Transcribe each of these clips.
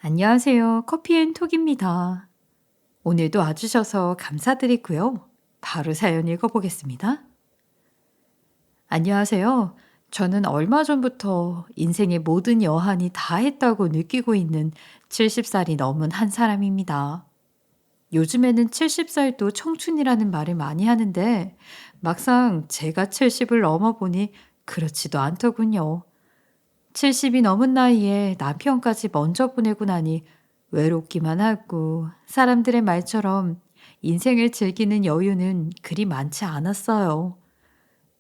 안녕하세요. 커피앤톡입니다. 오늘도 와주셔서 감사드리고요. 바로 사연 읽어보겠습니다. 안녕하세요. 저는 얼마 전부터 인생의 모든 여한이 다 했다고 느끼고 있는 70살이 넘은 한 사람입니다. 요즘에는 70살도 청춘이라는 말을 많이 하는데 막상 제가 70을 넘어보니 그렇지도 않더군요. 70이 넘은 나이에 남편까지 먼저 보내고 나니 외롭기만 하고 사람들의 말처럼 인생을 즐기는 여유는 그리 많지 않았어요.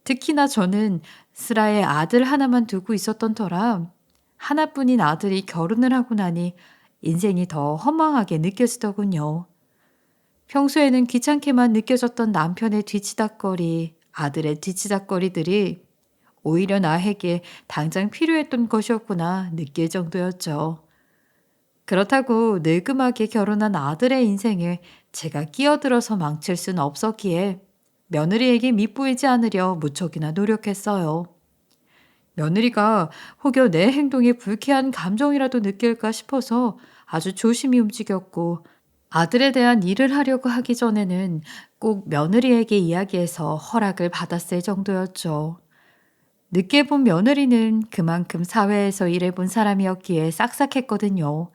특히나 저는 슬아의 아들 하나만 두고 있었던 터라 하나뿐인 아들이 결혼을 하고 나니 인생이 더 허망하게 느껴지더군요. 평소에는 귀찮게만 느껴졌던 남편의 뒤치다꺼리, 아들의 뒤치다꺼리들이 오히려 나에게 당장 필요했던 것이었구나 느낄 정도였죠. 그렇다고 늙음하게 결혼한 아들의 인생에 제가 끼어들어서 망칠 순 없었기에 며느리에게 밉보이지 않으려 무척이나 노력했어요. 며느리가 혹여 내 행동에 불쾌한 감정이라도 느낄까 싶어서 아주 조심히 움직였고 아들에 대한 일을 하려고 하기 전에는 꼭 며느리에게 이야기해서 허락을 받았을 정도였죠. 늦게 본 며느리는 그만큼 사회에서 일해본 사람이었기에 싹싹했거든요.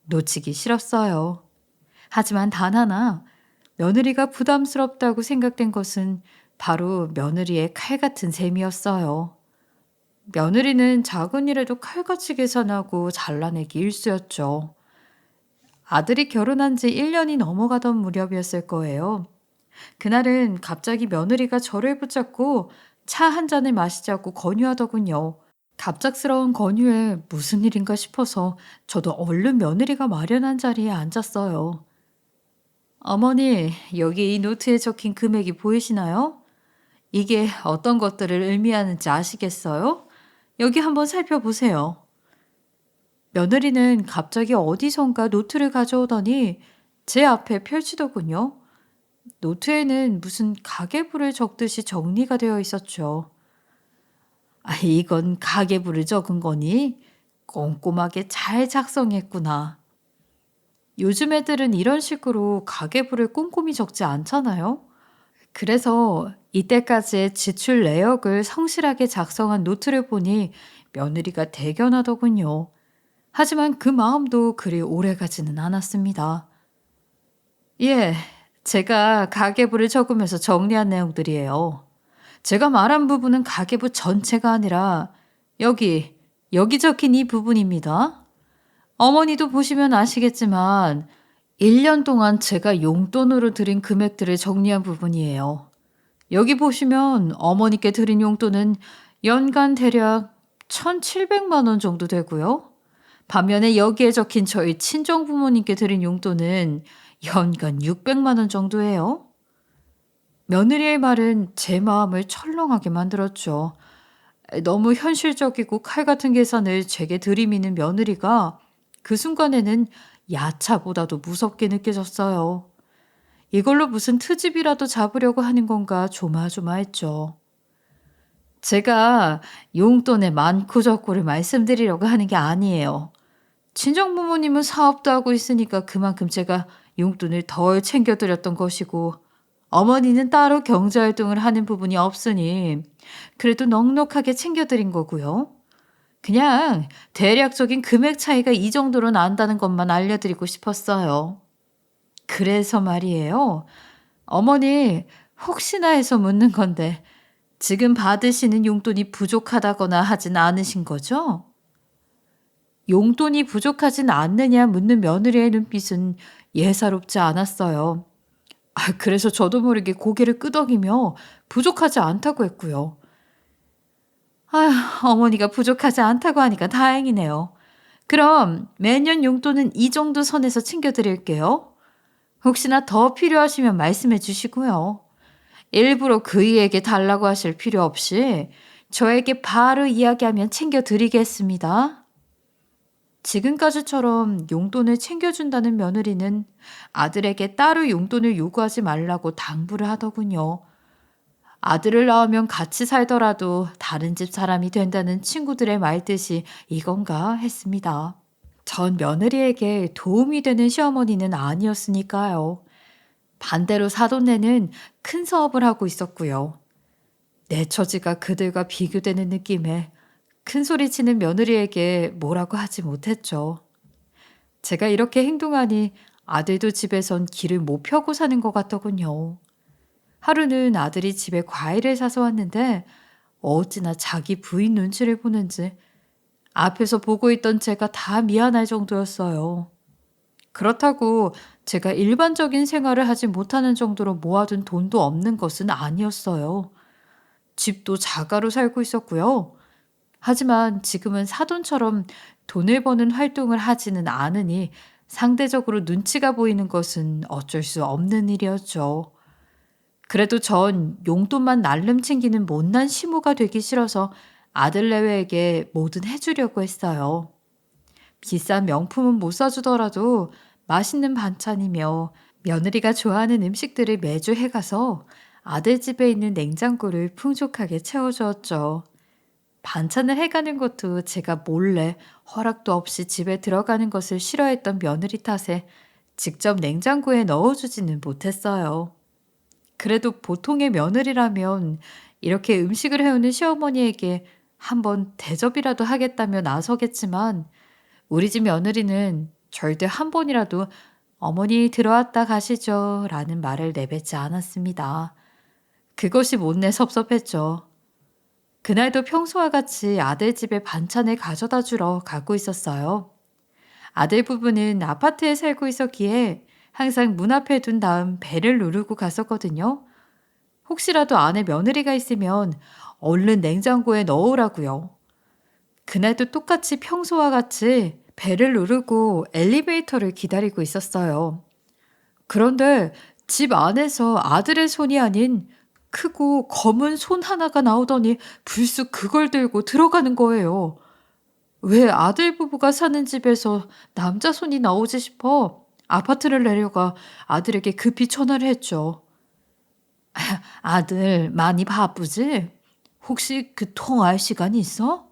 놓치기 싫었어요. 하지만 단 하나, 며느리가 부담스럽다고 생각된 것은 바로 며느리의 칼 같은 셈이었어요. 며느리는 작은 일에도 칼같이 계산하고 잘라내기 일쑤였죠. 아들이 결혼한 지 1년이 넘어가던 무렵이었을 거예요. 그날은 갑자기 며느리가 저를 붙잡고 차 한 잔을 마시자고 권유하더군요. 갑작스러운 권유에 무슨 일인가 싶어서 저도 얼른 며느리가 마련한 자리에 앉았어요. 어머니, 여기 이 노트에 적힌 금액이 보이시나요? 이게 어떤 것들을 의미하는지 아시겠어요? 여기 한번 살펴보세요. 며느리는 갑자기 어디선가 노트를 가져오더니 제 앞에 펼치더군요. 노트에는 무슨 가계부를 적듯이 정리가 되어 있었죠. 이건 가계부를 적은 거니? 꼼꼼하게 잘 작성했구나. 요즘 애들은 이런 식으로 가계부를 꼼꼼히 적지 않잖아요? 그래서 이때까지의 지출 내역을 성실하게 작성한 노트를 보니 며느리가 대견하더군요. 하지만 그 마음도 그리 오래가지는 않았습니다. 예, 제가 가계부를 적으면서 정리한 내용들이에요. 제가 말한 부분은 가계부 전체가 아니라 여기 적힌 이 부분입니다. 어머니도 보시면 아시겠지만 1년 동안 제가 용돈으로 드린 금액들을 정리한 부분이에요. 여기 보시면 어머니께 드린 용돈은 연간 대략 1,700만 원 정도 되고요. 반면에 여기에 적힌 저희 친정 부모님께 드린 용돈은 연간 600만 원 정도예요. 며느리의 말은 제 마음을 철렁하게 만들었죠. 너무 현실적이고 칼 같은 계산을 제게 들이미는 며느리가 그 순간에는 야차보다도 무섭게 느껴졌어요. 이걸로 무슨 트집이라도 잡으려고 하는 건가 조마조마했죠. 제가 용돈의 많고 적고를 말씀드리려고 하는 게 아니에요. 친정 부모님은 사업도 하고 있으니까 그만큼 제가 용돈을 덜 챙겨드렸던 것이고 어머니는 따로 경제활동을 하는 부분이 없으니 그래도 넉넉하게 챙겨드린 거고요. 그냥 대략적인 금액 차이가 이 정도로 난다는 것만 알려드리고 싶었어요. 그래서 말이에요. 어머니, 혹시나 해서 묻는 건데 지금 받으시는 용돈이 부족하다거나 하진 않으신 거죠? 용돈이 부족하진 않느냐 묻는 며느리의 눈빛은 예사롭지 않았어요. 그래서 저도 모르게 고개를 끄덕이며 부족하지 않다고 했고요. 아휴, 어머니가 부족하지 않다고 하니까 다행이네요. 그럼 매년 용돈은 이 정도 선에서 챙겨드릴게요. 혹시나 더 필요하시면 말씀해 주시고요. 일부러 그이에게 달라고 하실 필요 없이 저에게 바로 이야기하면 챙겨드리겠습니다. 지금까지처럼 용돈을 챙겨준다는 며느리는 아들에게 따로 용돈을 요구하지 말라고 당부를 하더군요. 아들을 낳으면 같이 살더라도 다른 집 사람이 된다는 친구들의 말뜻이 이건가 했습니다. 전 며느리에게 도움이 되는 시어머니는 아니었으니까요. 반대로 사돈네는 큰 사업을 하고 있었고요. 내 처지가 그들과 비교되는 느낌에 큰 소리 치는 며느리에게 뭐라고 하지 못했죠. 제가 이렇게 행동하니 아들도 집에선 길을 못 펴고 사는 것 같더군요. 하루는 아들이 집에 과일을 사서 왔는데 어찌나 자기 부인 눈치를 보는지 앞에서 보고 있던 제가 다 미안할 정도였어요. 그렇다고 제가 일반적인 생활을 하지 못하는 정도로 모아둔 돈도 없는 것은 아니었어요. 집도 자가로 살고 있었고요. 하지만 지금은 사돈처럼 돈을 버는 활동을 하지는 않으니 상대적으로 눈치가 보이는 것은 어쩔 수 없는 일이었죠. 그래도 전 용돈만 날름 챙기는 못난 시모가 되기 싫어서 아들내외에게 뭐든 해주려고 했어요. 비싼 명품은 못 사주더라도 맛있는 반찬이며 며느리가 좋아하는 음식들을 매주 해가서 아들 집에 있는 냉장고를 풍족하게 채워주었죠. 반찬을 해가는 것도 제가 몰래 허락도 없이 집에 들어가는 것을 싫어했던 며느리 탓에 직접 냉장고에 넣어주지는 못했어요. 그래도 보통의 며느리라면 이렇게 음식을 해오는 시어머니에게 한번 대접이라도 하겠다며 나서겠지만 우리 집 며느리는 절대 한 번이라도 어머니 들어왔다 가시죠 라는 말을 내뱉지 않았습니다. 그것이 못내 섭섭했죠. 그날도 평소와 같이 아들 집에 반찬을 가져다 주러 가고 있었어요. 아들 부부는 아파트에 살고 있었기에 항상 문 앞에 둔 다음 벨을 누르고 갔었거든요. 혹시라도 안에 며느리가 있으면 얼른 냉장고에 넣으라고요. 그날도 똑같이 평소와 같이 벨을 누르고 엘리베이터를 기다리고 있었어요. 그런데 집 안에서 아들의 손이 아닌 크고 검은 손 하나가 나오더니 불쑥 그걸 들고 들어가는 거예요. 왜 아들 부부가 사는 집에서 남자 손이 나오지 싶어 아파트를 내려가 아들에게 급히 전화를 했죠. 아들 많이 바쁘지? 혹시 그 통화할 시간이 있어?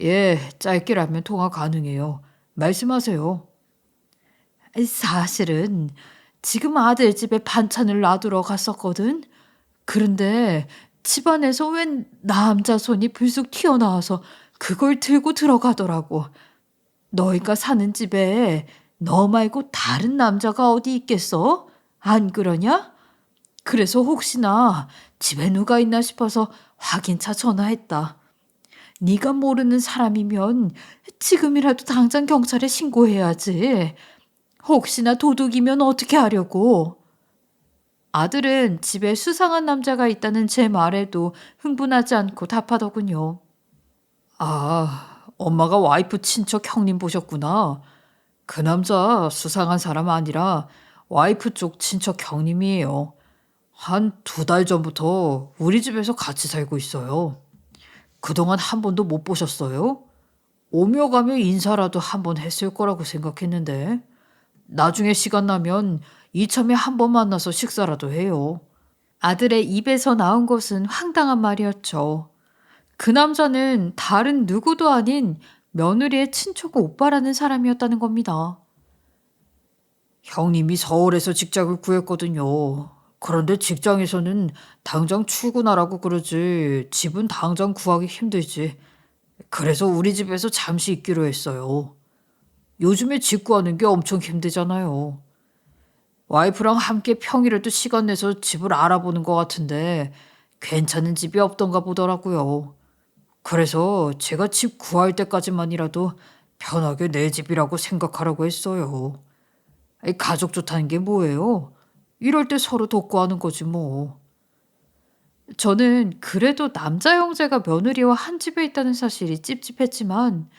예, 짧게라면 통화 가능해요. 말씀하세요. 사실은 지금 아들 집에 반찬을 놔두러 갔었거든. 그런데 집안에서 웬 남자 손이 불쑥 튀어나와서 그걸 들고 들어가더라고. 너희가 사는 집에 너 말고 다른 남자가 어디 있겠어? 안 그러냐? 그래서 혹시나 집에 누가 있나 싶어서 확인차 전화했다. 네가 모르는 사람이면 지금이라도 당장 경찰에 신고해야지. 혹시나 도둑이면 어떻게 하려고. 아들은 집에 수상한 남자가 있다는 제 말에도 흥분하지 않고 답하더군요. 아, 엄마가 와이프 친척 형님 보셨구나. 그 남자 수상한 사람 아니라 와이프 쪽 친척 형님이에요. 한 2달 전부터 우리 집에서 같이 살고 있어요. 그동안 한 번도 못 보셨어요? 오며 가며 인사라도 한 번 했을 거라고 생각했는데 나중에 시간 나면 이참에 한 번 만나서 식사라도 해요. 아들의 입에서 나온 것은 황당한 말이었죠. 그 남자는 다른 누구도 아닌 며느리의 친척 오빠라는 사람이었다는 겁니다. 형님이 서울에서 직장을 구했거든요. 그런데 직장에서는 당장 출근하라고 그러지 집은 당장 구하기 힘들지. 그래서 우리 집에서 잠시 있기로 했어요. 요즘에 집 구하는 게 엄청 힘들잖아요. 와이프랑 함께 평일에도 시간 내서 집을 알아보는 것 같은데 괜찮은 집이 없던가 보더라고요. 그래서 제가 집 구할 때까지만이라도 편하게 내 집이라고 생각하라고 했어요. 아이, 가족 좋다는 게 뭐예요? 이럴 때 서로 돕고 하는 거지 뭐. 저는 그래도 남자 형제가 며느리와 한 집에 있다는 사실이 찝찝했지만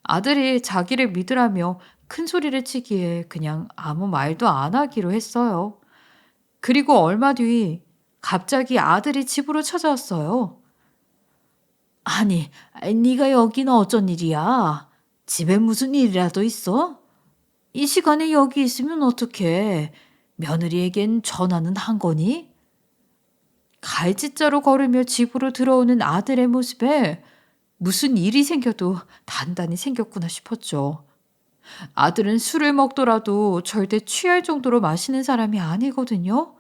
아들이 자기를 믿으라며 큰 소리를 치기에 그냥 아무 말도 안 하기로 했어요. 그리고 얼마 뒤 갑자기 아들이 집으로 찾아왔어요. 아니, 네가 여기는 어쩐 일이야? 집에 무슨 일이라도 있어? 이 시간에 여기 있으면 어떡해? 며느리에겐 전화는 한 거니? 갈짓자로 걸으며 집으로 들어오는 아들의 모습에 무슨 일이 생겨도 단단히 생겼구나 싶었죠. 아들은 술을 먹더라도 절대 취할 정도로 마시는 사람이 아니거든요.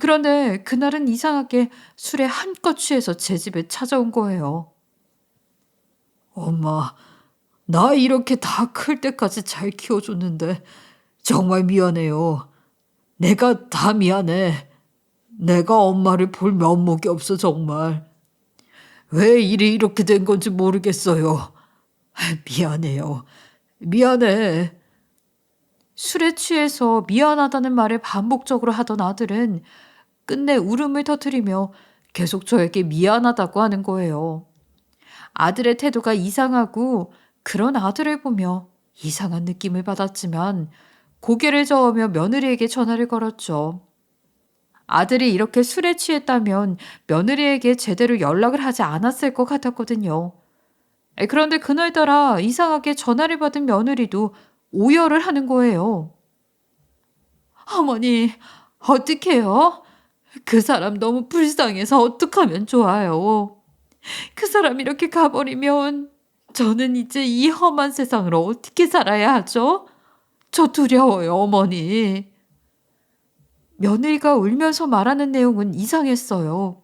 그런데 그날은 이상하게 술에 한껏 취해서 제 집에 찾아온 거예요. 엄마, 나 이렇게 다 클 때까지 잘 키워줬는데 정말 미안해요. 내가 다 미안해. 내가 엄마를 볼 면목이 없어 정말. 왜 일이 이렇게 된 건지 모르겠어요. 미안해요. 미안해. 술에 취해서 미안하다는 말을 반복적으로 하던 아들은 끝내 울음을 터뜨리며 계속 저에게 미안하다고 하는 거예요. 아들의 태도가 이상하고 그런 아들을 보며 이상한 느낌을 받았지만 고개를 저으며 며느리에게 전화를 걸었죠. 아들이 이렇게 술에 취했다면 며느리에게 제대로 연락을 하지 않았을 것 같았거든요. 그런데 그날따라 이상하게 전화를 받은 며느리도 오열을 하는 거예요. 어머니, 어떡해요? 그 사람 너무 불쌍해서 어떡하면 좋아요. 그 사람 이렇게 가버리면 저는 이제 이 험한 세상을 어떻게 살아야 하죠? 저 두려워요, 어머니. 며느리가 울면서 말하는 내용은 이상했어요.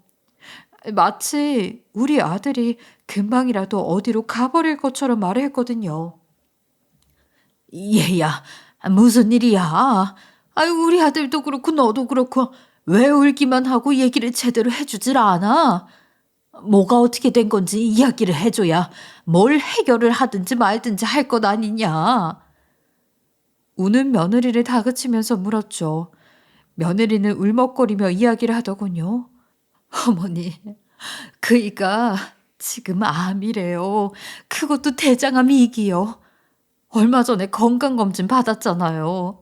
마치 우리 아들이 금방이라도 어디로 가버릴 것처럼 말을 했거든요. 얘야, 무슨 일이야? 아유, 우리 아들도 그렇고 너도 그렇고 왜 울기만 하고 얘기를 제대로 해주질 않아? 뭐가 어떻게 된 건지 이야기를 해줘야 뭘 해결을 하든지 말든지 할 것 아니냐. 우는 며느리를 다그치면서 물었죠. 며느리는 울먹거리며 이야기를 하더군요. 어머니, 그이가 지금 암이래요. 그것도 대장암 2기요. 얼마 전에 건강검진 받았잖아요.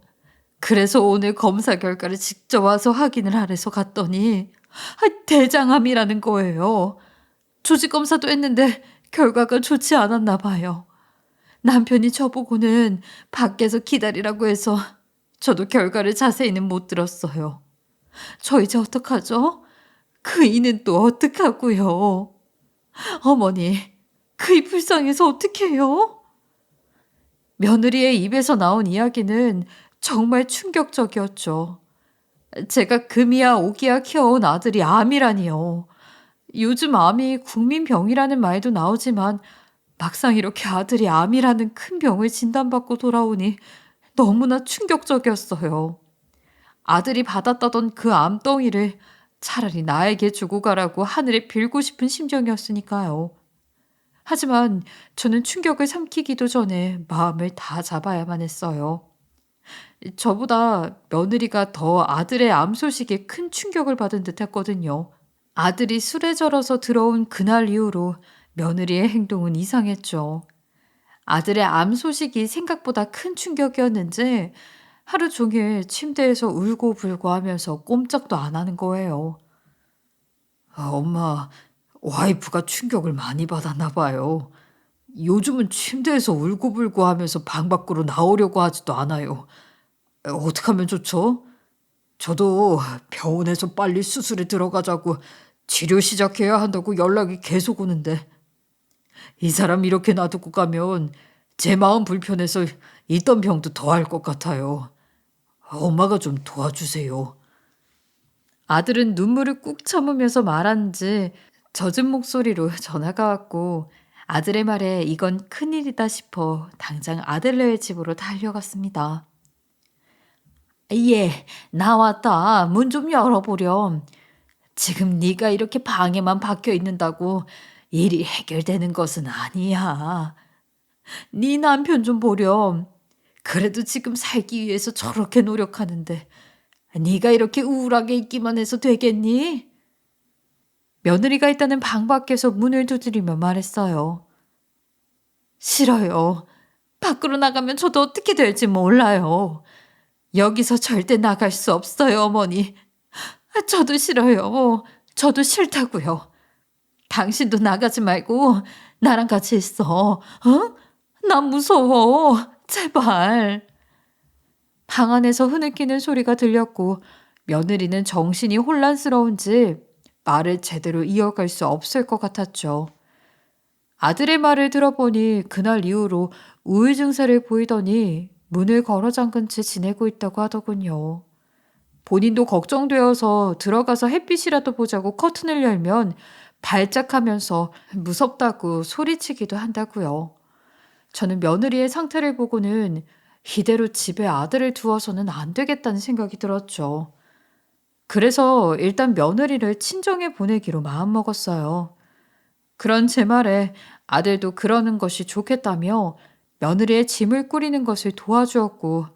그래서 오늘 검사 결과를 직접 와서 확인을 하래서 갔더니 대장암이라는 거예요. 조직검사도 했는데 결과가 좋지 않았나 봐요. 남편이 저보고는 밖에서 기다리라고 해서 저도 결과를 자세히는 못 들었어요. 저 이제 어떡하죠? 그이는 또 어떡하고요? 어머니, 그이 불쌍해서 어떡해요? 며느리의 입에서 나온 이야기는 정말 충격적이었죠. 제가 금이야 오기야 키워온 아들이 암이라니요. 요즘 암이 국민병이라는 말도 나오지만 막상 이렇게 아들이 암이라는 큰 병을 진단받고 돌아오니 너무나 충격적이었어요. 아들이 받았다던 그 암덩이를 차라리 나에게 주고 가라고 하늘에 빌고 싶은 심정이었으니까요. 하지만 저는 충격을 삼키기도 전에 마음을 다 잡아야만 했어요. 저보다 며느리가 더 아들의 암 소식에 큰 충격을 받은 듯 했거든요. 아들이 술에 절어서 들어온 그날 이후로 며느리의 행동은 이상했죠. 아들의 암 소식이 생각보다 큰 충격이었는지 하루 종일 침대에서 울고불고 하면서 꼼짝도 안 하는 거예요. 엄마, 와이프가 충격을 많이 받았나 봐요. 요즘은 침대에서 울고불고 하면서 방 밖으로 나오려고 하지도 않아요. 어떻게 하면 좋죠? 저도 병원에서 빨리 수술에 들어가자고 치료 시작해야 한다고 연락이 계속 오는데 이 사람 이렇게 놔두고 가면 제 마음 불편해서 있던 병도 더 할 것 같아요. 엄마가 좀 도와주세요. 아들은 눈물을 꾹 참으면서 말하는지 젖은 목소리로 전화가 왔고 아들의 말에 이건 큰일이다 싶어 당장 아들네의 집으로 달려갔습니다. 예, 나왔다. 문 좀 열어보렴. 지금 네가 이렇게 방에만 박혀 있는다고 일이 해결되는 것은 아니야. 네 남편 좀 보렴. 그래도 지금 살기 위해서 저렇게 노력하는데 네가 이렇게 우울하게 있기만 해서 되겠니? 며느리가 있다는 방 밖에서 문을 두드리며 말했어요. 싫어요. 밖으로 나가면 저도 어떻게 될지 몰라요. 여기서 절대 나갈 수 없어요, 어머니. 저도 싫어요. 저도 싫다고요. 당신도 나가지 말고 나랑 같이 있어. 어? 난 무서워. 제발. 방 안에서 흐느끼는 소리가 들렸고 며느리는 정신이 혼란스러운지 말을 제대로 이어갈 수 없을 것 같았죠. 아들의 말을 들어보니 그날 이후로 우울 증세를 보이더니 문을 걸어 잠근 채 지내고 있다고 하더군요. 본인도 걱정되어서 들어가서 햇빛이라도 보자고 커튼을 열면 발작하면서 무섭다고 소리치기도 한다고요. 저는 며느리의 상태를 보고는 이대로 집에 아들을 두어서는 안 되겠다는 생각이 들었죠. 그래서 일단 며느리를 친정에 보내기로 마음먹었어요. 그런 제 말에 아들도 그러는 것이 좋겠다며 며느리의 짐을 꾸리는 것을 도와주었고,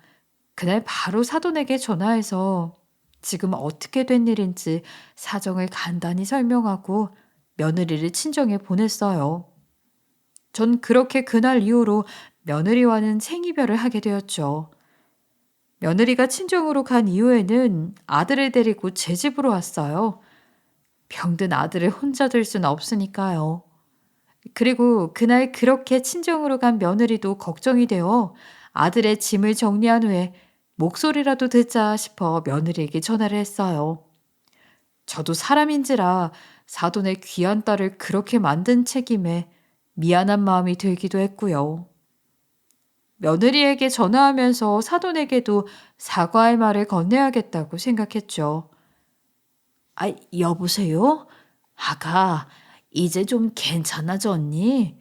그날 바로 사돈에게 전화해서 지금 어떻게 된 일인지 사정을 간단히 설명하고 며느리를 친정에 보냈어요. 전 그렇게 그날 이후로 며느리와는 생이별을 하게 되었죠. 며느리가 친정으로 간 이후에는 아들을 데리고 제 집으로 왔어요. 병든 아들을 혼자 둘 수는 없으니까요. 그리고 그날 그렇게 친정으로 간 며느리도 걱정이 되어 아들의 짐을 정리한 후에 목소리라도 듣자 싶어 며느리에게 전화를 했어요. 저도 사람인지라 사돈의 귀한 딸을 그렇게 만든 책임에 미안한 마음이 들기도 했고요. 며느리에게 전화하면서 사돈에게도 사과할 말을 건네야겠다고 생각했죠. 아, 여보세요? 아가, 이제 좀 괜찮아졌니?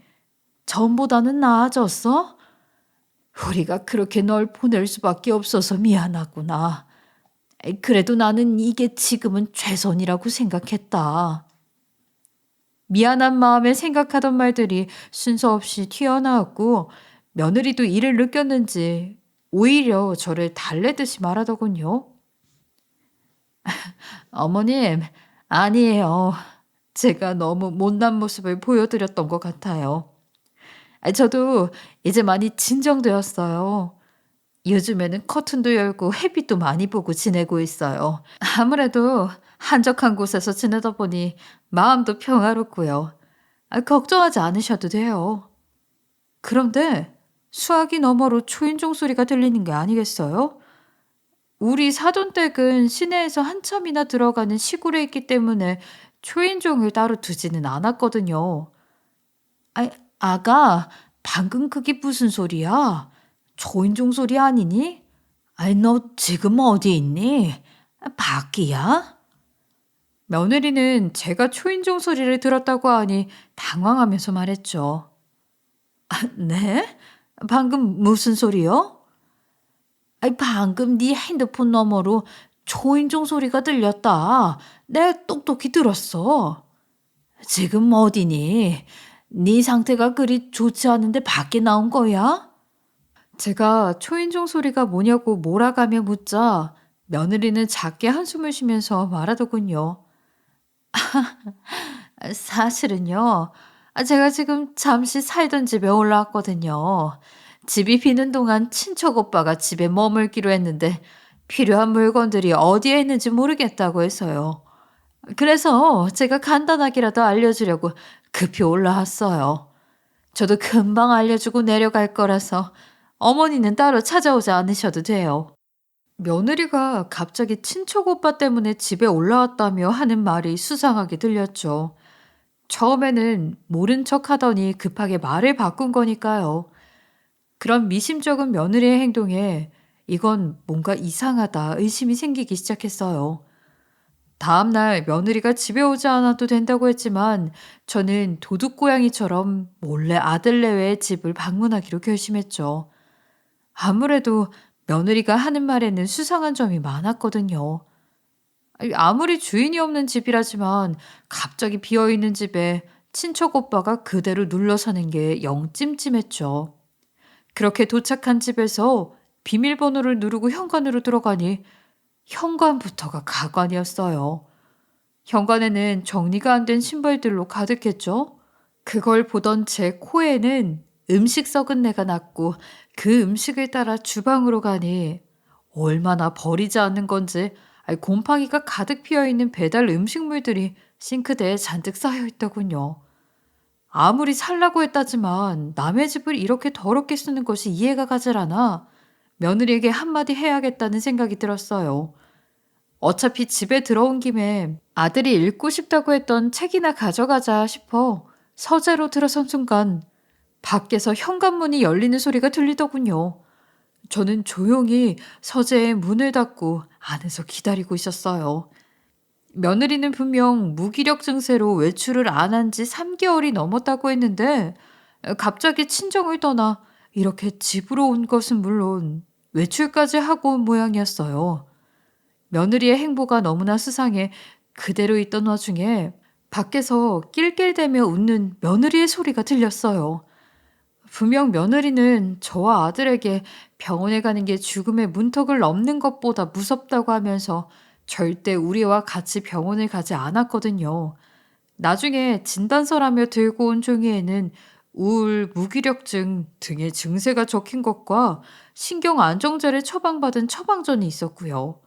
전보다는 나아졌어? 우리가 그렇게 널 보낼 수밖에 없어서 미안하구나. 그래도 나는 이게 지금은 최선이라고 생각했다. 미안한 마음에 생각하던 말들이 순서 없이 튀어나왔고, 며느리도 이를 느꼈는지 오히려 저를 달래듯이 말하더군요. 어머님, 아니에요. 제가 너무 못난 모습을 보여드렸던 것 같아요. 저도 이제 많이 진정되었어요. 요즘에는 커튼도 열고 햇빛도 많이 보고 지내고 있어요. 아무래도 한적한 곳에서 지내다 보니 마음도 평화롭고요. 걱정하지 않으셔도 돼요. 그런데 수화기 너머로 초인종 소리가 들리는 게 아니겠어요? 우리 사돈댁은 시내에서 한참이나 들어가는 시골에 있기 때문에 초인종을 따로 두지는 않았거든요. 아, 아가, 방금 그게 무슨 소리야? 초인종 소리 아니니? 아이, 너 지금 어디 있니? 밖이야? 며느리는 제가 초인종 소리를 들었다고 하니 당황하면서 말했죠. 네? 방금 무슨 소리요? 아이, 방금 네 핸드폰 너머로 초인종 소리가 들렸다. 내 똑똑히 들었어. 지금 어디니? 네 상태가 그리 좋지 않은데 밖에 나온 거야? 제가 초인종 소리가 뭐냐고 몰아가며 묻자 며느리는 작게 한숨을 쉬면서 말하더군요. 사실은요, 제가 지금 잠시 살던 집에 올라왔거든요. 집이 비는 동안 친척 오빠가 집에 머물기로 했는데 필요한 물건들이 어디에 있는지 모르겠다고 해서요. 그래서 제가 간단하게라도 알려주려고 급히 올라왔어요. 저도 금방 알려주고 내려갈 거라서 어머니는 따로 찾아오지 않으셔도 돼요. 며느리가 갑자기 친척 오빠 때문에 집에 올라왔다며 하는 말이 수상하게 들렸죠. 처음에는 모른 척 하더니 급하게 말을 바꾼 거니까요. 그런 미심쩍은 며느리의 행동에 이건 뭔가 이상하다 의심이 생기기 시작했어요. 다음날 며느리가 집에 오지 않아도 된다고 했지만 저는 도둑고양이처럼 몰래 아들 내외의 집을 방문하기로 결심했죠. 아무래도 며느리가 하는 말에는 수상한 점이 많았거든요. 아무리 주인이 없는 집이라지만 갑자기 비어있는 집에 친척 오빠가 그대로 눌러 사는 게 영 찜찜했죠. 그렇게 도착한 집에서 비밀번호를 누르고 현관으로 들어가니 현관부터가 가관이었어요. 현관에는 정리가 안 된 신발들로 가득했죠. 그걸 보던 제 코에는 음식 썩은 내가 났고 그 음식을 따라 주방으로 가니 얼마나 버리지 않는 건지 곰팡이가 가득 피어있는 배달 음식물들이 싱크대에 잔뜩 쌓여 있더군요. 아무리 살라고 했다지만 남의 집을 이렇게 더럽게 쓰는 것이 이해가 가질 않아 며느리에게 한마디 해야겠다는 생각이 들었어요. 어차피 집에 들어온 김에 아들이 읽고 싶다고 했던 책이나 가져가자 싶어 서재로 들어선 순간 밖에서 현관문이 열리는 소리가 들리더군요. 저는 조용히 서재에 문을 닫고 안에서 기다리고 있었어요. 며느리는 분명 무기력 증세로 외출을 안 한 지 3개월이 넘었다고 했는데 갑자기 친정을 떠나 이렇게 집으로 온 것은 물론 외출까지 하고 온 모양이었어요. 며느리의 행보가 너무나 수상해 그대로 있던 와중에 밖에서 낄낄대며 웃는 며느리의 소리가 들렸어요. 분명 며느리는 저와 아들에게 병원에 가는 게 죽음의 문턱을 넘는 것보다 무섭다고 하면서 절대 우리와 같이 병원을 가지 않았거든요. 나중에 진단서라며 들고 온 종이에는 우울, 무기력증 등의 증세가 적힌 것과 신경 안정제를 처방받은 처방전이 있었고요.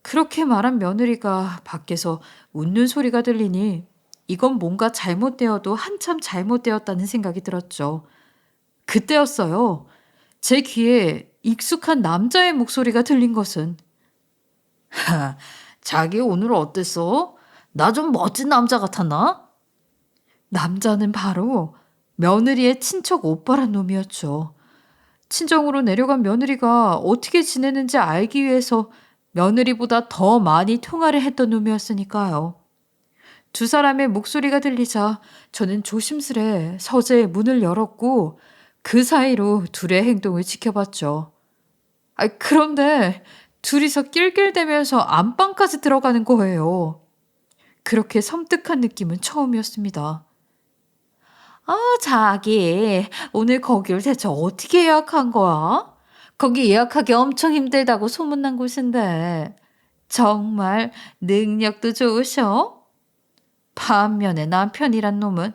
그렇게 말한 며느리가 밖에서 웃는 소리가 들리니 이건 뭔가 잘못되어도 한참 잘못되었다는 생각이 들었죠. 그때였어요. 제 귀에 익숙한 남자의 목소리가 들린 것은 자기 오늘 어땠어? 나 좀 멋진 남자 같았나? 남자는 바로 며느리의 친척 오빠란 놈이었죠. 친정으로 내려간 며느리가 어떻게 지내는지 알기 위해서 며느리보다 더 많이 통화를 했던 놈이었으니까요. 두 사람의 목소리가 들리자 저는 조심스레 서재의 문을 열었고 그 사이로 둘의 행동을 지켜봤죠. 그런데 둘이서 낄낄대면서 안방까지 들어가는 거예요. 그렇게 섬뜩한 느낌은 처음이었습니다. 자기, 오늘 거기를 대체 어떻게 예약한 거야? 거기 예약하기 엄청 힘들다고 소문난 곳인데. 정말 능력도 좋으셔? 반면에 남편이란 놈은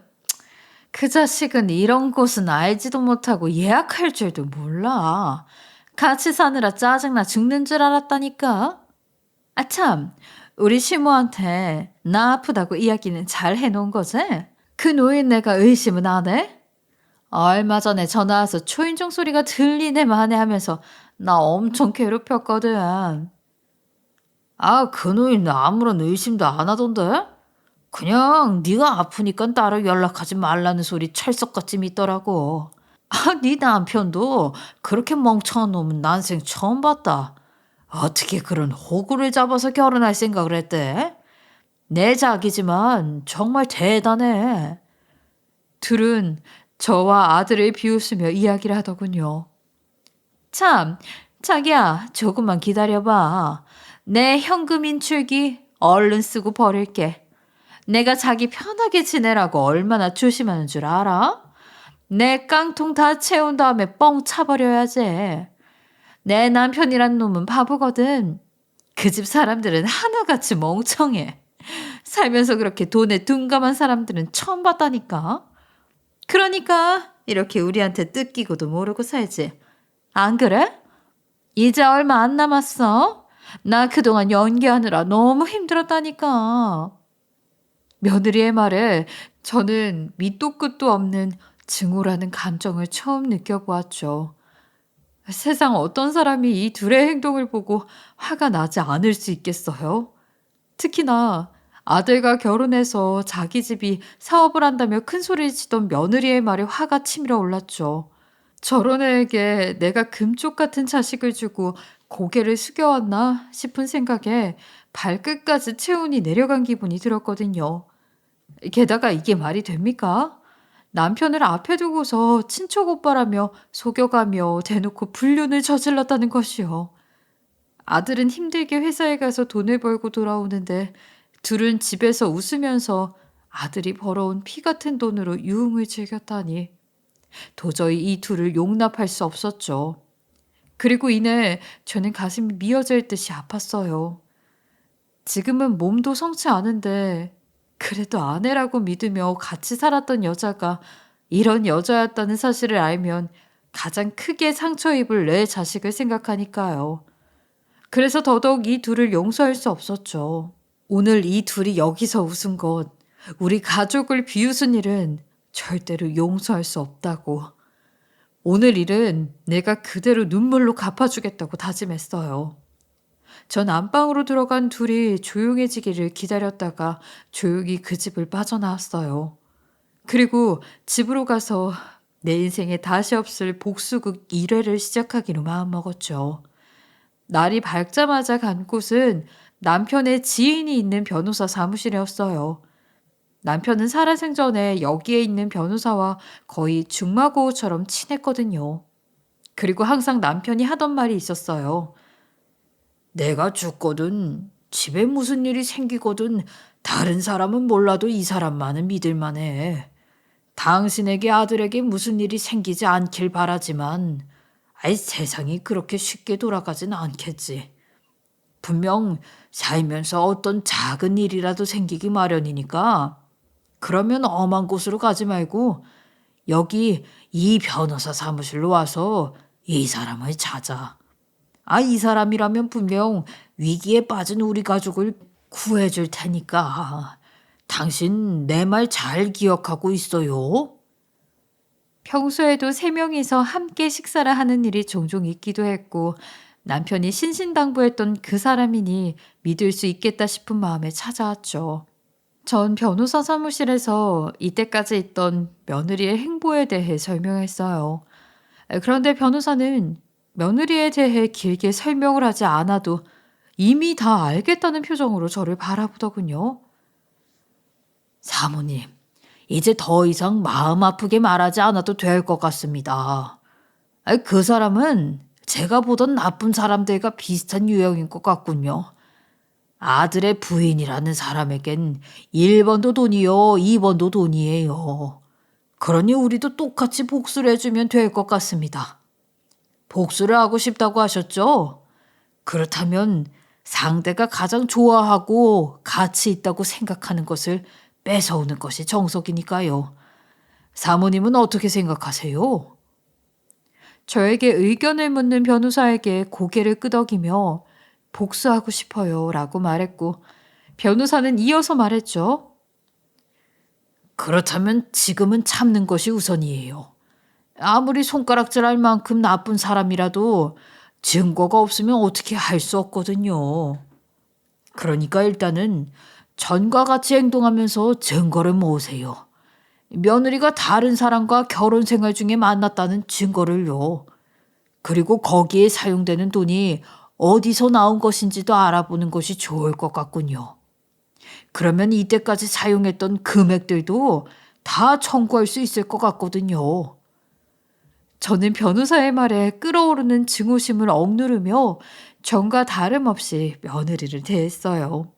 그 자식은 이런 곳은 알지도 못하고 예약할 줄도 몰라. 같이 사느라 짜증나 죽는 줄 알았다니까. 참, 우리 시모한테 나 아프다고 이야기는 잘 해놓은 거지? 그 노인네가 의심은 안 해? 얼마 전에 전화 와서 초인종 소리가 들리네 마네 하면서 나 엄청 괴롭혔거든. 그 노인 아무런 의심도 안 하던데? 그냥 네가 아프니까 따로 연락하지 말라는 소리 찰떡같이 믿더라고. 네 남편도 그렇게 멍청한 놈은 난생 처음 봤다. 어떻게 그런 호구를 잡아서 결혼할 생각을 했대? 내 자기지만 정말 대단해. 둘은 저와 아들을 비웃으며 이야기를 하더군요. 참, 자기야, 조금만 기다려봐. 내 현금 인출기 얼른 쓰고 버릴게. 내가 자기 편하게 지내라고 얼마나 조심하는 줄 알아? 내 깡통 다 채운 다음에 뻥 차버려야지. 내 남편이란 놈은 바보거든. 그 집 사람들은 하나같이 멍청해. 살면서 그렇게 돈에 둔감한 사람들은 처음 봤다니까. 그러니까 이렇게 우리한테 뜯기고도 모르고 살지. 안 그래? 이제 얼마 안 남았어. 나 그동안 연기하느라 너무 힘들었다니까. 며느리의 말에 저는 밑도 끝도 없는 증오라는 감정을 처음 느껴보았죠. 세상 어떤 사람이 이 둘의 행동을 보고 화가 나지 않을 수 있겠어요? 특히나 아들과 결혼해서 자기 집이 사업을 한다며 큰 소리를 치던 며느리의 말에 화가 치밀어 올랐죠. 저런 애에게 내가 금쪽 같은 자식을 주고 고개를 숙여왔나 싶은 생각에 발끝까지 체온이 내려간 기분이 들었거든요. 게다가 이게 말이 됩니까? 남편을 앞에 두고서 친척 오빠라며 속여가며 대놓고 불륜을 저질렀다는 것이요. 아들은 힘들게 회사에 가서 돈을 벌고 돌아오는데 둘은 집에서 웃으면서 아들이 벌어온 피 같은 돈으로 유흥을 즐겼다니 도저히 이 둘을 용납할 수 없었죠. 그리고 이내 저는 가슴이 미어질 듯이 아팠어요. 지금은 몸도 성치 않은데 그래도 아내라고 믿으며 같이 살았던 여자가 이런 여자였다는 사실을 알면 가장 크게 상처 입을 내 자식을 생각하니까요. 그래서 더더욱 이 둘을 용서할 수 없었죠. 오늘 이 둘이 여기서 웃은 것, 우리 가족을 비웃은 일은 절대로 용서할 수 없다고. 오늘 일은 내가 그대로 눈물로 갚아주겠다고 다짐했어요. 전 안방으로 들어간 둘이 조용해지기를 기다렸다가 조용히 그 집을 빠져나왔어요. 그리고 집으로 가서 내 인생에 다시 없을 복수극 1회를 시작하기로 마음먹었죠. 날이 밝자마자 간 곳은 남편의 지인이 있는 변호사 사무실이었어요. 남편은 살아생전에 여기에 있는 변호사와 거의 중마고우처럼 친했거든요. 그리고 항상 남편이 하던 말이 있었어요. 내가 죽거든, 집에 무슨 일이 생기거든, 다른 사람은 몰라도 이 사람만은 믿을만 해. 당신에게 아들에게 무슨 일이 생기지 않길 바라지만, 세상이 그렇게 쉽게 돌아가진 않겠지. 분명 살면서 어떤 작은 일이라도 생기기 마련이니까, 그러면 엄한 곳으로 가지 말고 여기 이 변호사 사무실로 와서 이 사람을 찾아. 이 사람이라면 분명 위기에 빠진 우리 가족을 구해줄 테니까. 당신 내 말 잘 기억하고 있어요? 평소에도 세 명이서 함께 식사를 하는 일이 종종 있기도 했고 남편이 신신당부했던 그 사람이니 믿을 수 있겠다 싶은 마음에 찾아왔죠. 전 변호사 사무실에서 이때까지 있던 며느리의 행보에 대해 설명했어요. 그런데 변호사는 며느리에 대해 길게 설명을 하지 않아도 이미 다 알겠다는 표정으로 저를 바라보더군요. 사모님, 이제 더 이상 마음 아프게 말하지 않아도 될 것 같습니다. 그 사람은 제가 보던 나쁜 사람들과 비슷한 유형인 것 같군요. 아들의 부인이라는 사람에겐 1번도 돈이요, 2번도 돈이에요. 그러니 우리도 똑같이 복수를 해주면 될 것 같습니다. 복수를 하고 싶다고 하셨죠? 그렇다면 상대가 가장 좋아하고 가치 있다고 생각하는 것을 뺏어오는 것이 정석이니까요. 사모님은 어떻게 생각하세요? 저에게 의견을 묻는 변호사에게 고개를 끄덕이며 복수하고 싶어요 라고 말했고 변호사는 이어서 말했죠. 그렇다면 지금은 참는 것이 우선이에요. 아무리 손가락질할 만큼 나쁜 사람이라도 증거가 없으면 어떻게 할 수 없거든요. 그러니까 일단은 전과 같이 행동하면서 증거를 모으세요. 며느리가 다른 사람과 결혼 생활 중에 만났다는 증거를요. 그리고 거기에 사용되는 돈이 어디서 나온 것인지도 알아보는 것이 좋을 것 같군요. 그러면 이때까지 사용했던 금액들도 다 청구할 수 있을 것 같거든요. 저는 변호사의 말에 끓어오르는 증오심을 억누르며 전과 다름없이 며느리를 대했어요.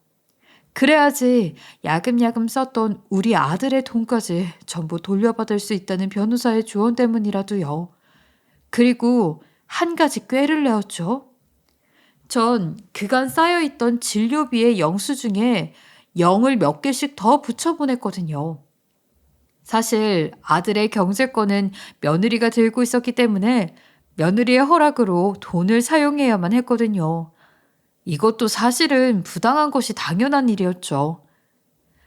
그래야지 야금야금 썼던 우리 아들의 돈까지 전부 돌려받을 수 있다는 변호사의 조언 때문이라도요. 그리고 한 가지 꾀를 내었죠. 전 그간 쌓여있던 진료비의 영수증에 0을 몇 개씩 더 붙여보냈거든요. 사실 아들의 경제권은 며느리가 들고 있었기 때문에 며느리의 허락으로 돈을 사용해야만 했거든요. 이것도 사실은 부당한 것이 당연한 일이었죠.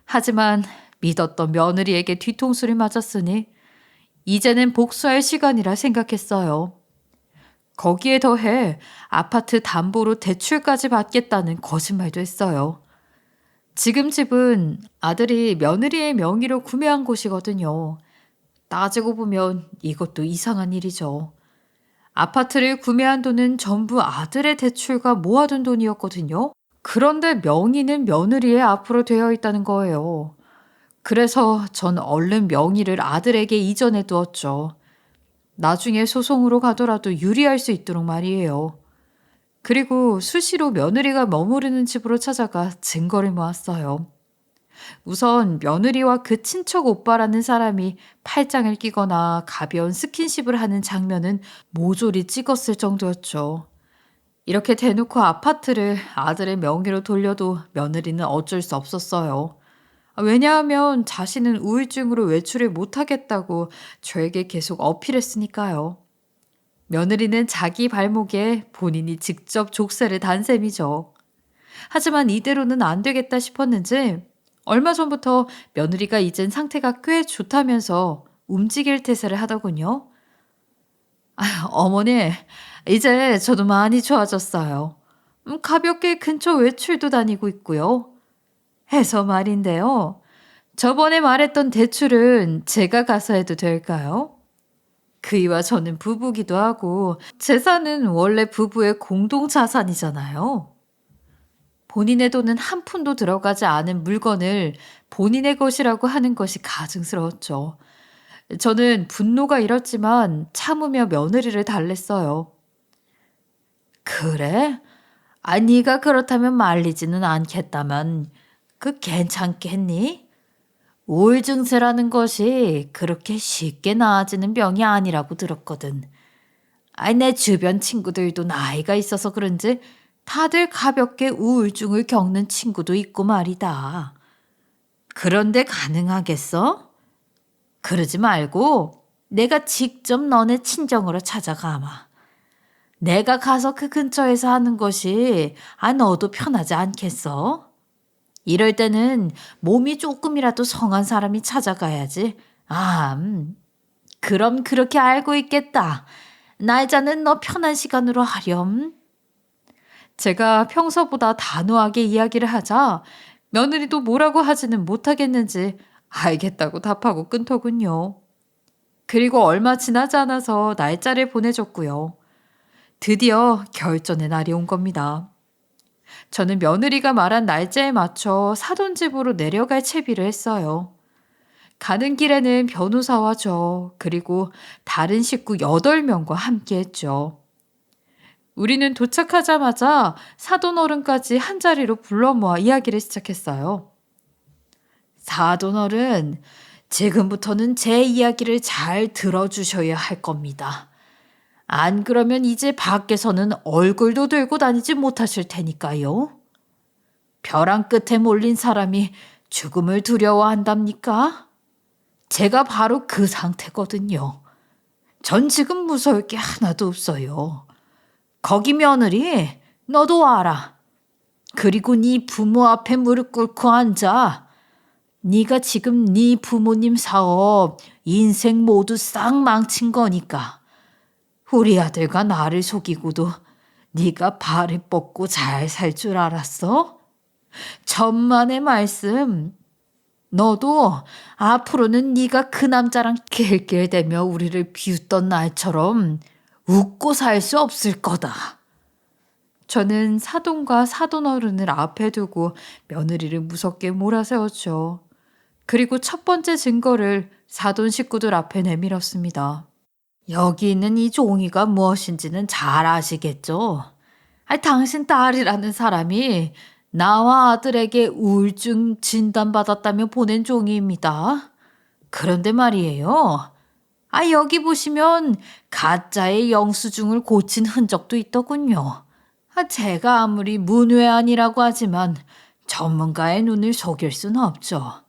하지만 믿었던 며느리에게 뒤통수를 맞았으니 이제는 복수할 시간이라 생각했어요. 거기에 더해 아파트 담보로 대출까지 받겠다는 거짓말도 했어요. 지금 집은 아들이 며느리의 명의로 구매한 곳이거든요. 따지고 보면 이것도 이상한 일이죠. 아파트를 구매한 돈은 전부 아들의 대출과 모아둔 돈이었거든요. 그런데 명의는 며느리의 앞으로 되어 있다는 거예요. 그래서 전 얼른 명의를 아들에게 이전해 두었죠. 나중에 소송으로 가더라도 유리할 수 있도록 말이에요. 그리고 수시로 며느리가 머무르는 집으로 찾아가 증거를 모았어요. 우선 며느리와 그 친척 오빠라는 사람이 팔짱을 끼거나 가벼운 스킨십을 하는 장면은 모조리 찍었을 정도였죠. 이렇게 대놓고 아파트를 아들의 명의로 돌려도 며느리는 어쩔 수 없었어요. 왜냐하면 자신은 우울증으로 외출을 못하겠다고 저에게 계속 어필했으니까요. 며느리는 자기 발목에 본인이 직접 족쇄를 단 셈이죠. 하지만 이대로는 안 되겠다 싶었는지 얼마 전부터 며느리가 이젠 상태가 꽤 좋다면서 움직일 태세를 하더군요. 어머니, 이제 저도 많이 좋아졌어요. 가볍게 근처 외출도 다니고 있고요. 해서 말인데요. 저번에 말했던 대출은 제가 가서 해도 될까요? 그이와 저는 부부기도 하고 재산은 원래 부부의 공동 자산이잖아요. 본인의 돈은 한 푼도 들어가지 않은 물건을 본인의 것이라고 하는 것이 가증스러웠죠. 저는 분노가 일었지만 참으며 며느리를 달랬어요. 그래? 아, 네가 그렇다면 말리지는 않겠다만 괜찮겠니? 우울 증세라는 것이 그렇게 쉽게 나아지는 병이 아니라고 들었거든. 아이, 내 주변 친구들도 나이가 있어서 그런지 다들 가볍게 우울증을 겪는 친구도 있고 말이다. 그런데 가능하겠어? 그러지 말고 내가 직접 너네 친정으로 찾아가마. 내가 가서 그 근처에서 하는 것이 너도 편하지 않겠어? 이럴 때는 몸이 조금이라도 성한 사람이 찾아가야지. 그럼 그렇게 알고 있겠다. 날짜는 너 편한 시간으로 하렴. 제가 평소보다 단호하게 이야기를 하자 며느리도 뭐라고 하지는 못하겠는지 알겠다고 답하고 끊더군요. 그리고 얼마 지나지 않아서 날짜를 보내줬고요. 드디어 결전의 날이 온 겁니다. 저는 며느리가 말한 날짜에 맞춰 사돈집으로 내려갈 채비를 했어요. 가는 길에는 변호사와 저, 그리고 다른 식구 8명과 함께 했죠. 우리는 도착하자마자 사돈 어른까지 한자리로 불러 모아 이야기를 시작했어요. 사돈 어른, 지금부터는 제 이야기를 잘 들어주셔야 할 겁니다. 안 그러면 이제 밖에서는 얼굴도 들고 다니지 못하실 테니까요. 벼랑 끝에 몰린 사람이 죽음을 두려워한답니까? 제가 바로 그 상태거든요. 전 지금 무서울 게 하나도 없어요. 거기 며느리, 너도 와라. 그리고 네 부모 앞에 무릎 꿇고 앉아. 네가 지금 네 부모님 사업, 인생 모두 싹 망친 거니까. 우리 아들과 나를 속이고도 네가 발을 뻗고 잘 살 줄 알았어? 천만의 말씀. 너도 앞으로는 네가 그 남자랑 낄낄대며 우리를 비웃던 날처럼 웃고 살 수 없을 거다. 저는 사돈과 사돈 어른을 앞에 두고 며느리를 무섭게 몰아세웠죠. 그리고 첫 번째 증거를 사돈 식구들 앞에 내밀었습니다. 여기 있는 이 종이가 무엇인지는 잘 아시겠죠? 당신 딸이라는 사람이 나와 아들에게 우울증 진단받았다며 보낸 종이입니다. 그런데 말이에요. 여기 보시면 가짜의 영수증을 고친 흔적도 있더군요. 제가 아무리 문외한이라고 하지만 전문가의 눈을 속일 수는 없죠.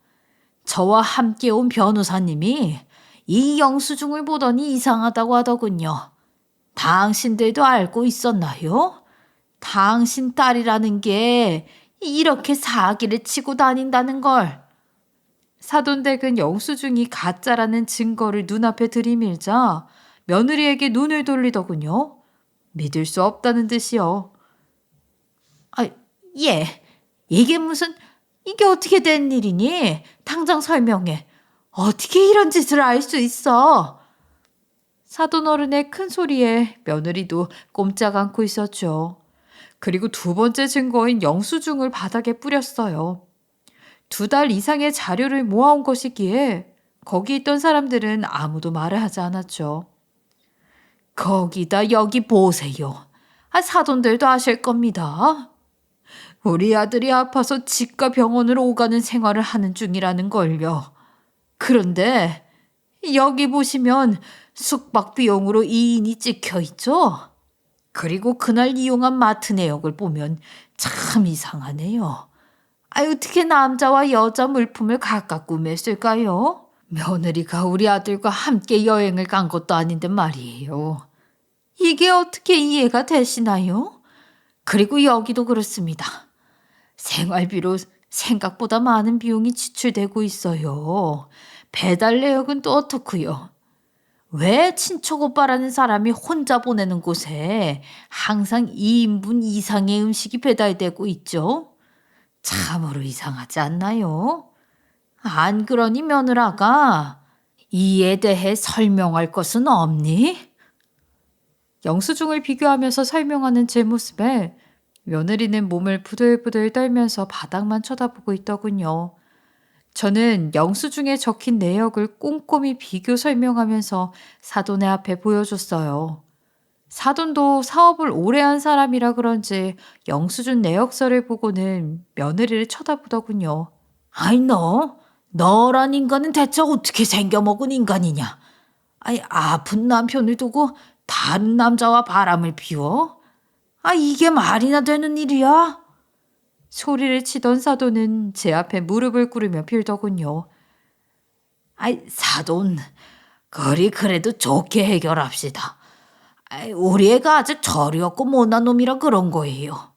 저와 함께 온 변호사님이 이 영수증을 보더니 이상하다고 하더군요. 당신들도 알고 있었나요? 당신 딸이라는 게 이렇게 사기를 치고 다닌다는 걸. 사돈댁은 영수증이 가짜라는 증거를 눈앞에 들이밀자 며느리에게 눈을 돌리더군요. 믿을 수 없다는 듯이요. 예. 이게 어떻게 된 일이니? 당장 설명해. 어떻게 이런 짓을 알 수 있어? 사돈 어른의 큰 소리에 며느리도 꼼짝 않고 있었죠. 그리고 두 번째 증거인 영수증을 바닥에 뿌렸어요. 2달 이상의 자료를 모아온 것이기에 거기 있던 사람들은 아무도 말을 하지 않았죠. 거기다 여기 보세요. 사돈들도 아실 겁니다. 우리 아들이 아파서 집과 병원으로 오가는 생활을 하는 중이라는 걸요. 그런데 여기 보시면 숙박 비용으로 2인이 찍혀 있죠? 그리고 그날 이용한 마트 내역을 보면 참 이상하네요. 어떻게 남자와 여자 물품을 각각 구매했을까요? 며느리가 우리 아들과 함께 여행을 간 것도 아닌데 말이에요. 이게 어떻게 이해가 되시나요? 그리고 여기도 그렇습니다. 생활비로 생각보다 많은 비용이 지출되고 있어요. 배달 내역은 또 어떻고요? 왜 친척 오빠라는 사람이 혼자 보내는 곳에 항상 2인분 이상의 음식이 배달되고 있죠? 참으로 이상하지 않나요? 안 그러니 며느라가 이에 대해 설명할 것은 없니? 영수증을 비교하면서 설명하는 제 모습에 며느리는 몸을 부들부들 떨면서 바닥만 쳐다보고 있더군요. 저는 영수증에 적힌 내역을 꼼꼼히 비교 설명하면서 사돈의 앞에 보여줬어요. 사돈도 사업을 오래 한 사람이라 그런지 영수증 내역서를 보고는 며느리를 쳐다보더군요. 아이 너란 인간은 대체 어떻게 생겨먹은 인간이냐? 아이 아픈 남편을 두고 다른 남자와 바람을 피워? 아 이게 말이나 되는 일이야? 소리를 치던 사돈은 제 앞에 무릎을 꿇으며 빌더군요. 아이 사돈, 그래도 좋게 해결합시다. 아이, 우리 애가 아직 철이 없고 못난 놈이라 그런 거예요.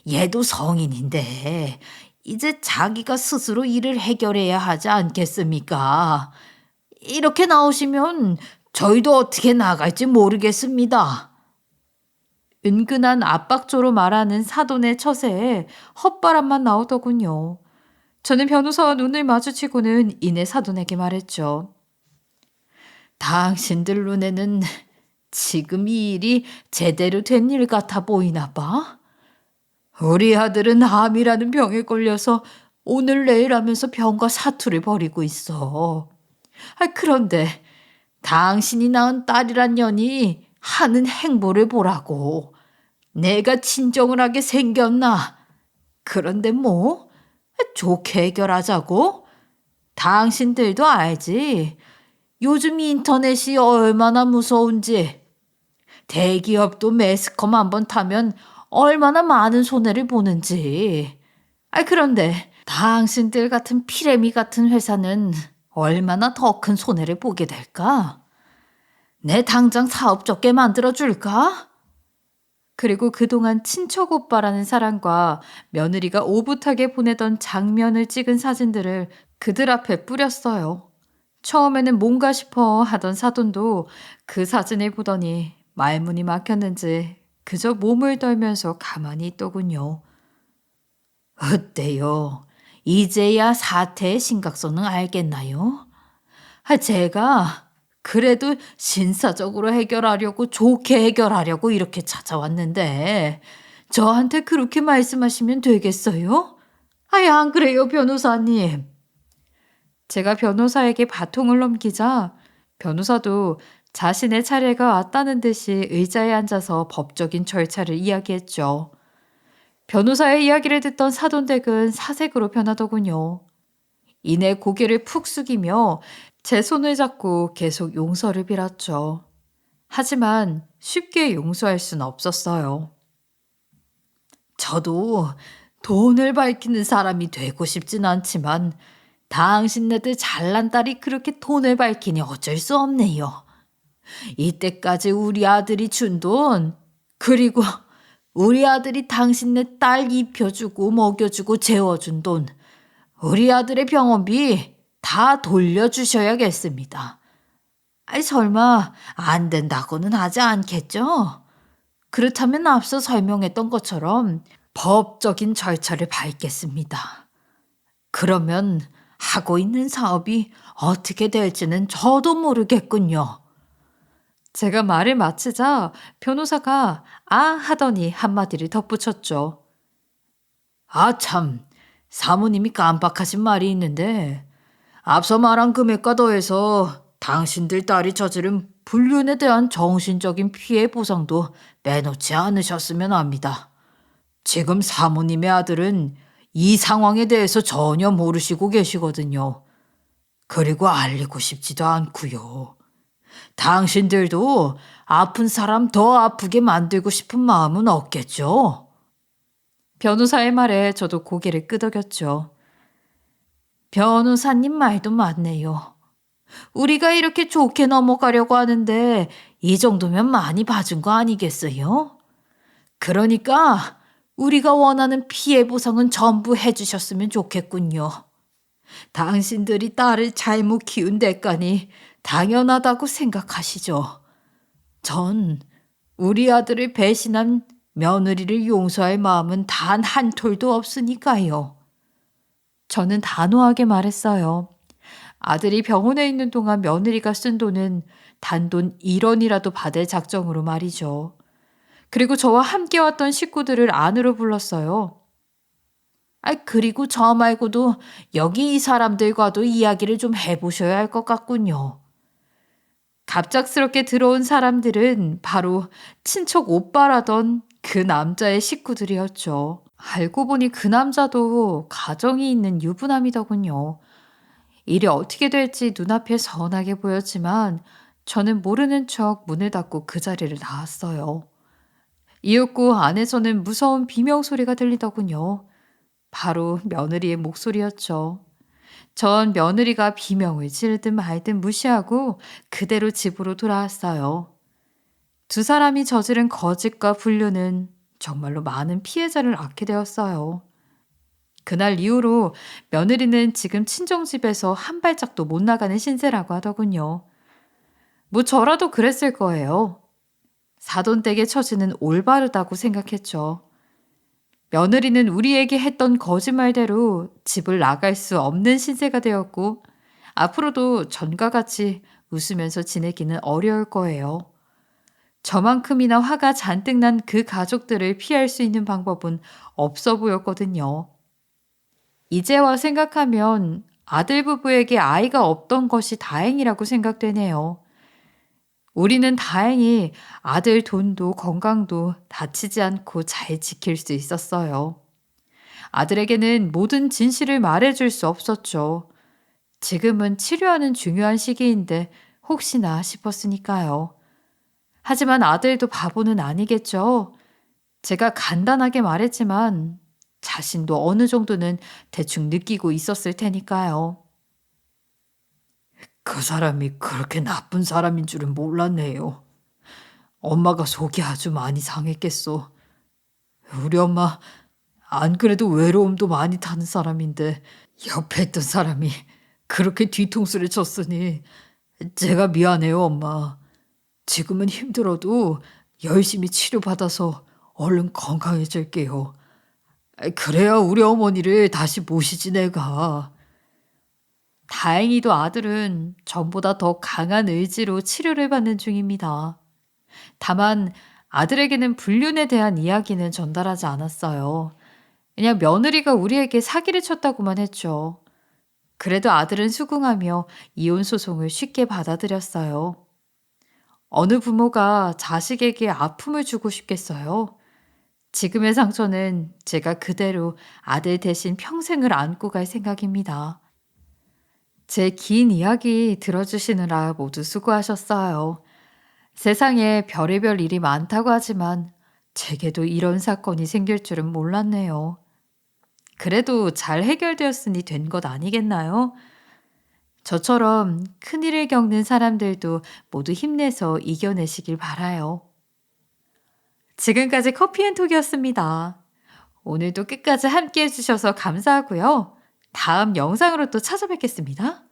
얘도 성인인데 이제 자기가 스스로 일을 해결해야 하지 않겠습니까? 이렇게 나오시면 저희도 어떻게 나갈지 모르겠습니다. 은근한 압박조로 말하는 사돈의 처세에 헛바람만 나오더군요. 저는 변호사와 눈을 마주치고는 이내 사돈에게 말했죠. 당신들 눈에는 지금 이 일이 제대로 된 일 같아 보이나 봐? 우리 아들은 암이라는 병에 걸려서 오늘 내일 하면서 병과 사투를 벌이고 있어. 그런데 당신이 낳은 딸이란 년이 하는 행보를 보라고. 내가 친정을 하게 생겼나? 그런데 뭐? 좋게 해결하자고? 당신들도 알지. 요즘 인터넷이 얼마나 무서운지. 대기업도 매스컴 한번 타면 얼마나 많은 손해를 보는지. 그런데 당신들 같은 피레미 같은 회사는 얼마나 더 큰 손해를 보게 될까? 내 당장 사업 적게 만들어줄까? 그리고 그동안 친척 오빠라는 사람과 며느리가 오붓하게 보내던 장면을 찍은 사진들을 그들 앞에 뿌렸어요. 처음에는 뭔가 싶어 하던 사돈도 그 사진을 보더니 말문이 막혔는지 그저 몸을 떨면서 가만히 있더군요. 어때요? 이제야 사태의 심각성은 알겠나요? 제가 그래도 신사적으로 해결하려고 좋게 해결하려고 이렇게 찾아왔는데 저한테 그렇게 말씀하시면 되겠어요? 안 그래요, 변호사님. 제가 변호사에게 바통을 넘기자 변호사도 자신의 차례가 왔다는 듯이 의자에 앉아서 법적인 절차를 이야기했죠. 변호사의 이야기를 듣던 사돈댁은 사색으로 변하더군요. 이내 고개를 푹 숙이며 제 손을 잡고 계속 용서를 빌었죠. 하지만 쉽게 용서할 순 없었어요. 저도 돈을 밝히는 사람이 되고 싶진 않지만 당신네들 잘난 딸이 그렇게 돈을 밝히니 어쩔 수 없네요. 이때까지 우리 아들이 준 돈, 그리고 우리 아들이 당신네 딸 입혀주고 먹여주고 재워준 돈, 우리 아들의 병원비 다 돌려주셔야겠습니다. 설마 안 된다고는 하지 않겠죠? 그렇다면 앞서 설명했던 것처럼 법적인 절차를 밟겠습니다. 그러면 하고 있는 사업이 어떻게 될지는 저도 모르겠군요. 제가 말을 마치자 변호사가 하더니 한마디를 덧붙였죠. 참, 사모님이 깜빡하신 말이 있는데 앞서 말한 금액과 더해서 당신들 딸이 저지른 불륜에 대한 정신적인 피해 보상도 내놓지 않으셨으면 합니다. 지금 사모님의 아들은 이 상황에 대해서 전혀 모르시고 계시거든요. 그리고 알리고 싶지도 않고요. 당신들도 아픈 사람 더 아프게 만들고 싶은 마음은 없겠죠? 변호사의 말에 저도 고개를 끄덕였죠. 변호사님 말도 맞네요. 우리가 이렇게 좋게 넘어가려고 하는데 이 정도면 많이 봐준 거 아니겠어요? 그러니까 우리가 원하는 피해 보상은 전부 해주셨으면 좋겠군요. 당신들이 딸을 잘못 키운 대가니 당연하다고 생각하시죠. 전 우리 아들을 배신한 며느리를 용서할 마음은 단 한 톨도 없으니까요. 저는 단호하게 말했어요. 아들이 병원에 있는 동안 며느리가 쓴 돈은 단돈 1원이라도 받을 작정으로 말이죠. 그리고 저와 함께 왔던 식구들을 안으로 불렀어요. 그리고 저 말고도 여기 이 사람들과도 이야기를 좀 해보셔야 할 것 같군요. 갑작스럽게 들어온 사람들은 바로 친척 오빠라던 그 남자의 식구들이었죠. 알고 보니 그 남자도 가정이 있는 유부남이더군요. 일이 어떻게 될지 눈앞에 선하게 보였지만 저는 모르는 척 문을 닫고 그 자리를 나왔어요. 이윽고 안에서는 무서운 비명소리가 들리더군요. 바로 며느리의 목소리였죠. 전 며느리가 비명을 지르든 말든 무시하고 그대로 집으로 돌아왔어요. 두 사람이 저지른 거짓과 불륜은 정말로 많은 피해자를 낳게 되었어요. 그날 이후로 며느리는 지금 친정집에서 한 발짝도 못 나가는 신세라고 하더군요. 뭐 저라도 그랬을 거예요. 사돈댁의 처지는 올바르다고 생각했죠. 며느리는 우리에게 했던 거짓말대로 집을 나갈 수 없는 신세가 되었고 앞으로도 전과 같이 웃으면서 지내기는 어려울 거예요. 저만큼이나 화가 잔뜩 난 그 가족들을 피할 수 있는 방법은 없어 보였거든요. 이제와 생각하면 아들 부부에게 아이가 없던 것이 다행이라고 생각되네요. 우리는 다행히 아들 돈도 건강도 다치지 않고 잘 지킬 수 있었어요. 아들에게는 모든 진실을 말해줄 수 없었죠. 지금은 치료하는 중요한 시기인데 혹시나 싶었으니까요. 하지만 아들도 바보는 아니겠죠. 제가 간단하게 말했지만 자신도 어느 정도는 대충 느끼고 있었을 테니까요. 그 사람이 그렇게 나쁜 사람인 줄은 몰랐네요. 엄마가 속이 아주 많이 상했겠소. 우리 엄마 안 그래도 외로움도 많이 타는 사람인데 옆에 있던 사람이 그렇게 뒤통수를 쳤으니 제가 미안해요, 엄마. 지금은 힘들어도 열심히 치료받아서 얼른 건강해질게요. 그래야 우리 어머니를 다시 모시지 내가. 다행히도 아들은 전보다 더 강한 의지로 치료를 받는 중입니다. 다만 아들에게는 불륜에 대한 이야기는 전달하지 않았어요. 그냥 며느리가 우리에게 사기를 쳤다고만 했죠. 그래도 아들은 수긍하며 이혼 소송을 쉽게 받아들였어요. 어느 부모가 자식에게 아픔을 주고 싶겠어요? 지금의 상처는 제가 그대로 아들 대신 평생을 안고 갈 생각입니다. 제 긴 이야기 들어주시느라 모두 수고하셨어요. 세상에 별의별 일이 많다고 하지만 제게도 이런 사건이 생길 줄은 몰랐네요. 그래도 잘 해결되었으니 된 것 아니겠나요? 저처럼 큰일을 겪는 사람들도 모두 힘내서 이겨내시길 바라요. 지금까지 커피앤톡이었습니다. 오늘도 끝까지 함께 해주셔서 감사하고요. 다음 영상으로 또 찾아뵙겠습니다.